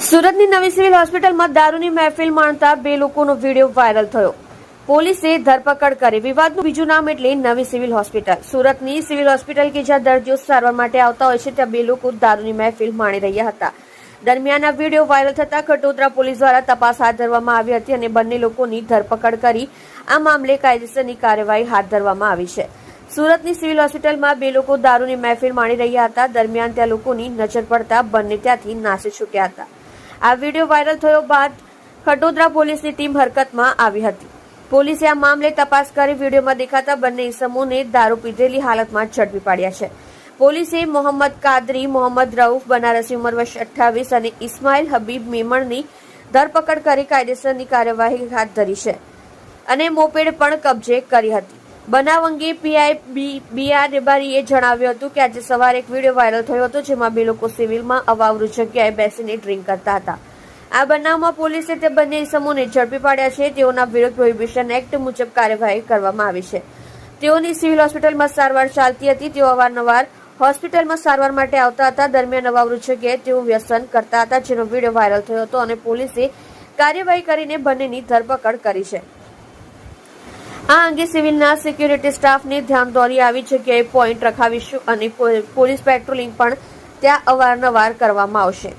સુરતની નવી સિવિલ હોસ્પિટલમાં દારૂની મહેફિલ માણતા બે લોકોનો વિડીયો વાયરલ થયો. પોલીસે ધરપકડ કરી. વિવાદનું બીજું નામ એટલે નવી સિવિલ હોસ્પિટલ. સુરતની સિવિલ હોસ્પિટલ કે જ્યાં દર્દીઓ સારવાર માટે આવતા હોય છે ત્યાં બે લોકો દારૂની મહેફિલ માણી રહ્યા હતા. દરમિયાન આ વિડીયો વાયરલ થતા ખટોદરા પોલીસ દ્વારા તપાસ હાથ ધરવામાં આવી હતી અને બંને લોકોની ધરપકડ કરી આ મામલે કાયદેસરની કાર્યવાહી હાથ ધરવામાં આવી છે. સુરતની સિવિલ હોસ્પિટલમાં બે લોકો દારૂની મહેફિલ માણી રહ્યા હતા. દરમિયાન ત્યાં લોકોની નજર પડતા બંને ત્યાંથી નાસી છૂટ્યા હતા. આ વિડીયો વાયરલ થયો બાદ ખટોદરા પોલીસની ટીમ હરકતમાં આવી હતી. પોલીસે આ મામલે તપાસ કરી વિડીયોમાં દેખાતા બંને ઇસમોને દારૂ પીધેલી હાલતમાં ઝડપી પાડ્યા છે. પોલીસે મોહમ્મદ કાદરી, મોહમ્મદ રઉફ બનારસી ઉંમર વર્ષ 28 અને ઇસ્માઇલ હબીબ મેમણની ધરપકડ કરી કાયદેસરની કાર્યવાહી હાથ ધરી છે અને મોપેડ પણ કબજે કરી હતી. બનાવ અંગે પીઆઈ BR રેબારીએ જણાવ્યું હતું કે આજે સવારે એક વિડીયો વાયરલ થયો હતો જેમાં બે લોકો સિવિલમાં અવાવરૂ જગ્યાએ બેસીને ડ્રિંક કરતા હતા. આ બનાવમાં પોલીસે તે બંને ઇસમોને ઝડપી પાડ્યા છે. તેઓના વિરુદ્ધ પ્રોહિબિશન એક્ટ મુજબ કાર્યવાહી કરવામાં આવી છે. તેઓની સિવિલ હોસ્પિટલમાં સારવાર ચાલતી હતી. તેઓ અવારનવાર હોસ્પિટલમાં સારવાર માટે આવતા હતા. દરમિયાન અવાવરૂ જગ્યાએ તેઓ વ્યસન કરતા હતા જેનો વિડીયો વાયરલ થયો હતો અને પોલીસે કાર્યવાહી કરીને બંનેની ધરપકડ કરી છે. આ અંગે સિવિલના સિક્યુરિટી સ્ટાફને ધ્યાન દોરી આવી જગ્યાએ પોઈન્ટ રખાવીશું અને પોલીસ પેટ્રોલિંગ પણ ત્યાં અવારનવાર કરવામાં આવશે.